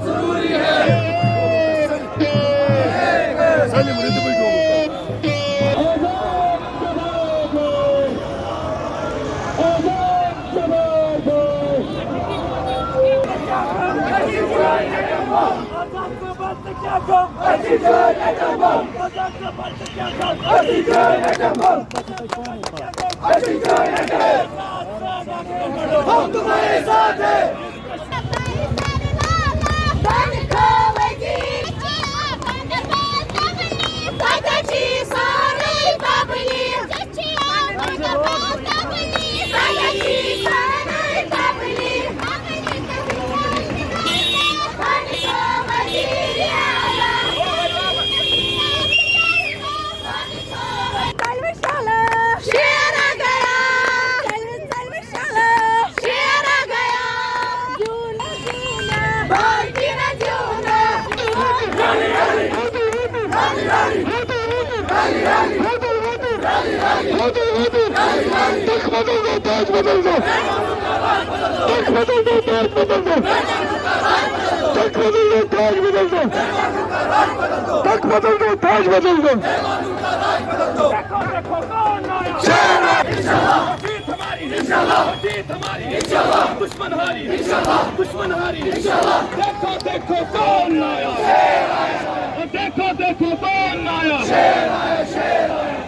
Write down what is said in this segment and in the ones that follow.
जरूरी है। हम तुम्हारे साथ हैं। ताज बदल दो, ताज बदल दो, ताज बदल दो, ताज बदल दो, ताज बदल दो, ताज बदल दो, ताज बदल दो। जीत हमारी इंशाल्लाह, जीत हमारी इंशाल्लाह, दुश्मन हारी इंशाल्लाह, दुश्मन हारी इंशाल्लाह। देखो देखो कौन आया, शेर आया, देखो देखो कौन आया, शेर आया, शेर आया।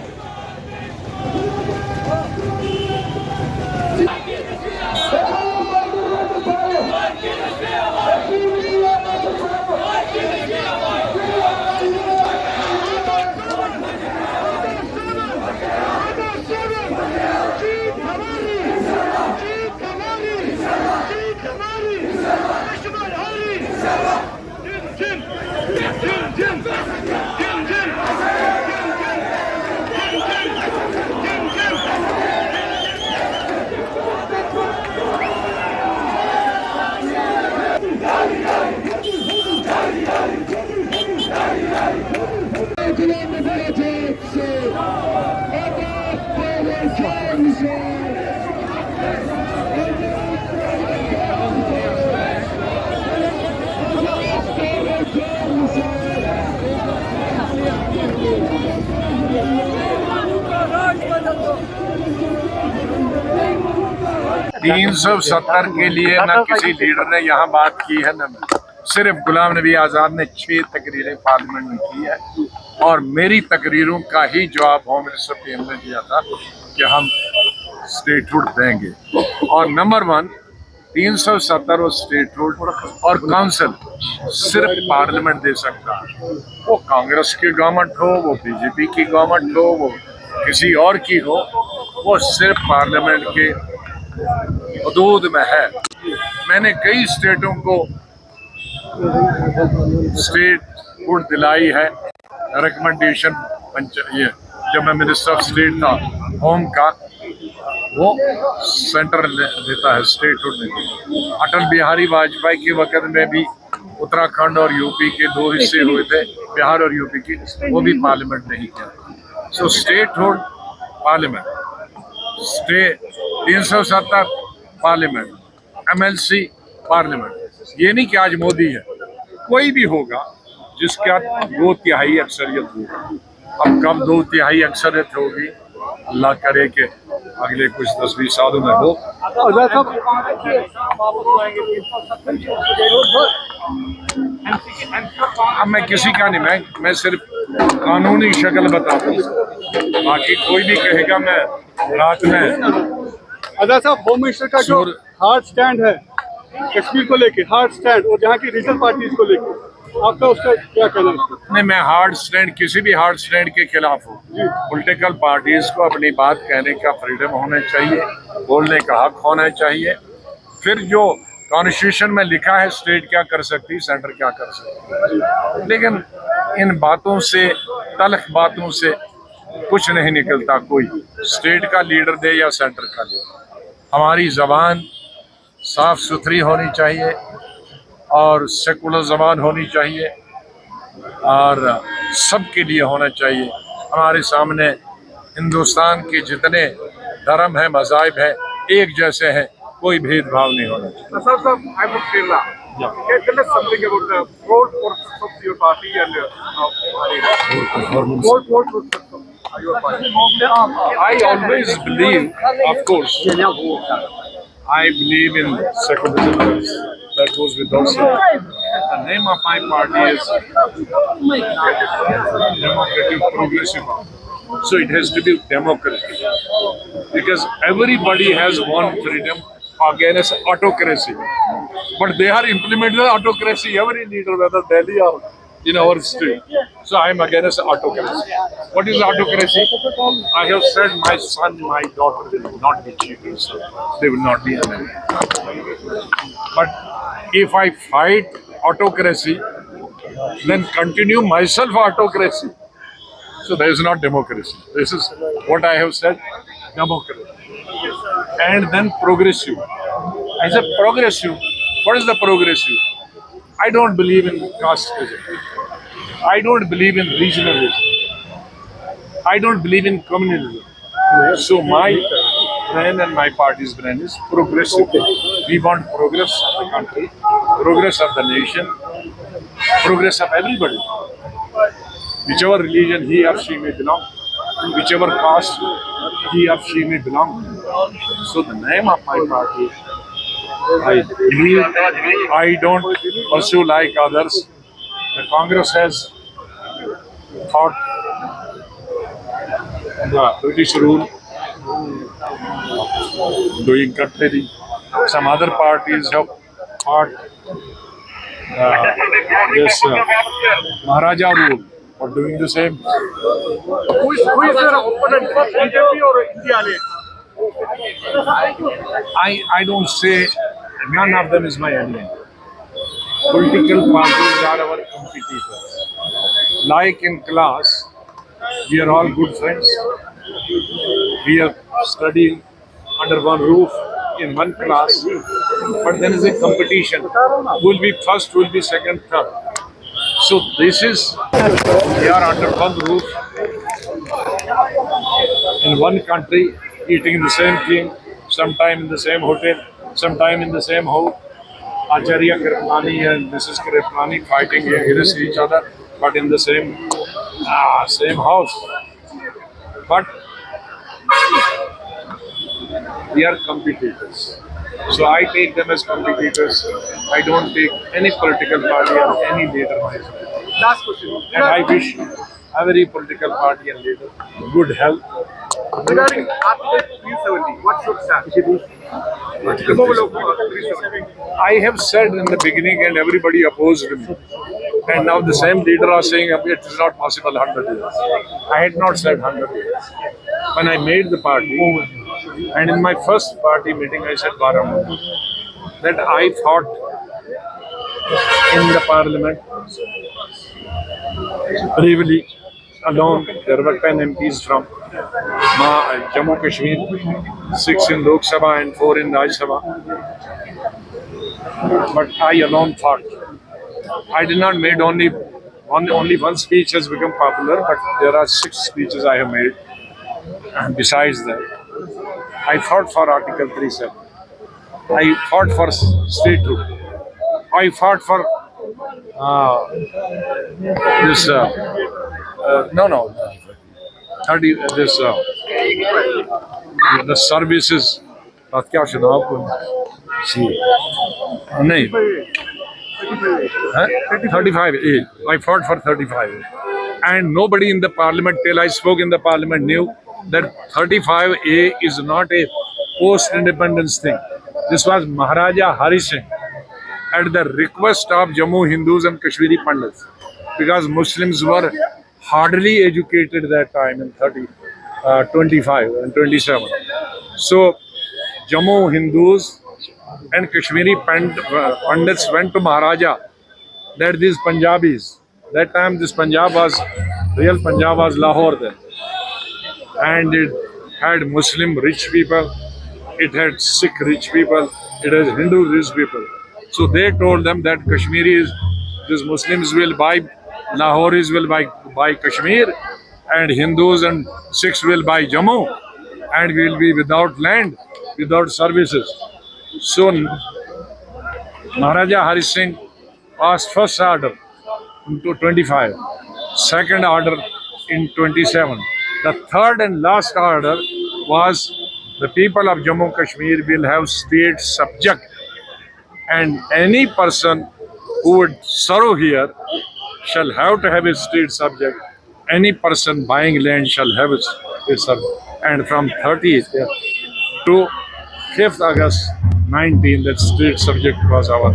तीन 370 के लिए न किसी लीडर ने यहाँ बात की है, न सिर्फ गुलाम नबी आज़ाद ने 6 तकरीरें पार्लियामेंट में की है और मेरी तकरीरों का ही जवाब होम मिनिस्टर पीएम ने दिया था कि हम स्टेटहुड देंगे। और नंबर 1 370 और स्टेटहुड और काउंसिल सिर्फ पार्लियामेंट दे सकता है। वो कांग्रेस की गवर्नमेंट हो, वो बीजेपी की गवर्नमेंट हो, वो किसी और की हो, वो सिर्फ पार्लियामेंट के हदूद में है। मैंने कई स्टेटों को स्टेटहुड दिलाई है। रिकमेंडेशन ये जब मैं मिनिस्टर ऑफ स्टेट था होम का, वो सेंटर देता है, स्टेटहुड नहीं। अटल बिहारी वाजपेयी के वक्त में भी उत्तराखंड और यूपी के 2 हिस्से हुए थे, बिहार और यूपी की, वो भी पार्लियामेंट नहीं किया। So statehood parliament, state 370 parliament, MLC parliament. ये नहीं कि आज मोदी है, कोई भी होगा जिसका 2/3 अक्सरियत होगा। अब कब 2/3 अक्सरियत होगी, अल्लाह करे कि अगले कुछ 10-20 सालों में हो। अब मैं किसी का नहीं, मैं सिर्फ कानूनी शक्ल बताता हूँ। बाकी कोई भी कहेगा मैं रात में। आजाद साहब, होम मिनिस्टर का जो हार्ड स्टैंड है कश्मीर को लेके, हार्ड स्टैंड, और जहाँ की रीजनल पार्टीज को लेके, आपका उसका क्या कहना है? नहीं, मैं हार्ड स्टैंड, किसी भी हार्ड स्टैंड के खिलाफ हूँ। पॉलिटिकल पार्टीज को अपनी बात कहने का फ्रीडम होना चाहिए, बोलने का हक होना चाहिए। फिर जो कॉन्स्टिट्यूशन में लिखा है स्टेट क्या कर सकती, सेंटर क्या कर सकती, लेकिन इन बातों से, तल्ख बातों से कुछ नहीं निकलता। कोई स्टेट का लीडर दे या सेंटर का लीडर, हमारी ज़बान साफ सुथरी होनी चाहिए और सेकुलर ज़बान होनी चाहिए और सबके लिए होना चाहिए। हमारे सामने हिंदुस्तान के जितने धर्म है, मज़ाहिब है, एक जैसे हैं, कोई भेदभाव नहीं होना चाहिए। Asad sir, I'm from Kerala. Can you tell us something about the core process of your party and core process of your party? I always believe, of course, I believe in secularism. That goes without saying. The name of my party is Democratic Progressive Party. So it has to be democratic. Because everybody has one freedom against autocracy. But they are implementing the autocracy, every leader, whether Delhi or in our state. So I am against autocracy. What is autocracy? I have said my son, my daughter will not be cheaters. They will not be enemies. But if I fight autocracy, then continue myself autocracy. So there is not democracy. This is what I have said, democracy. And then progressive. I said progressive. What is the progressive? I don't believe in casteism. I don't believe in regionalism. I don't believe in communalism. So my brand and my party's brand is progressive. We want progress of the country, progress of the nation, progress of everybody. Whichever religion he or she may belong, whichever caste he or she may belong. So the name of my party, I believe I don't pursue like others. The Congress has thought the British rule, doing cutlery. Some other parties have thought this Maharaja rule for doing the same. Who is your opponent? BJP or India? I don't say none of them is my enemy. Political parties are our competitors. Like in class, we are all good friends. We are studying under one roof in one class, but there is a competition. Who will be first, who will be second, third. So this is, we are under one roof in one country, eating the same thing, sometime in the same hotel, sometime in the same home. Acharya Kriplani and Mrs. Kriplani fighting against each other, but in the same house. But we are competitors. So I take them as competitors. I don't take any political party or any leader myself. Last question. And I wish every political party and leader good health. Regarding Article 370, what should stand? Removal of 370. I have said in the beginning and everybody opposed me. And now the same leader are saying it is not possible 100 years. I had not said 100 years. When I made the party, and in my first party meeting I said Baramulla, that I fought in the parliament bravely alone. There were 10 MPs from Jammu Kashmir, 6 in Lok Sabha and 4 in Rajya Sabha. But I alone fought. I did not made only one speech has become popular, but there are 6 speeches I have made. And besides that, I fought for Article 37. I fought for state rule. I fought for this. No. 30. This the services. क्या सुना आपको? नहीं. 35A. I fought for 35A. And nobody in the parliament, till I spoke in the parliament, knew that 35A is not a post-independence thing. This was Maharaja Hari Singh at the request of Jammu Hindus and Kashmiri Pandits, because Muslims were hardly educated that time in 25 and 27. So Jammu Hindus and Kashmiri Pandits went to Maharaja that these Punjabis, that time this real Punjab was Lahore then, and it had Muslim rich people, it had Sikh rich people, it has Hindu rich people. So they told them that these Muslims will buy, Lahoris will buy Kashmir, and Hindus and Sikhs will buy Jammu, and we will be without land, without services. So Maharaja Hari Singh passed first order into 25, second order in 27. The third and last order was the people of Jammu Kashmir will have state subject, and any person who would serve here shall have to have a state subject. Any person buying land shall have a state subject. And from 30th to 5th August 19, that state subject was our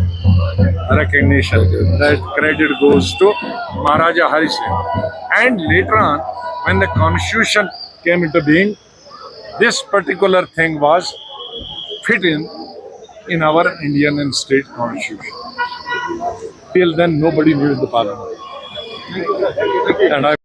recognition. That credit goes to Maharaja Hari Singh. And later on, when the constitution came into being, this particular thing was fit in our Indian and state constitution. Till then, nobody knew the parliament. And I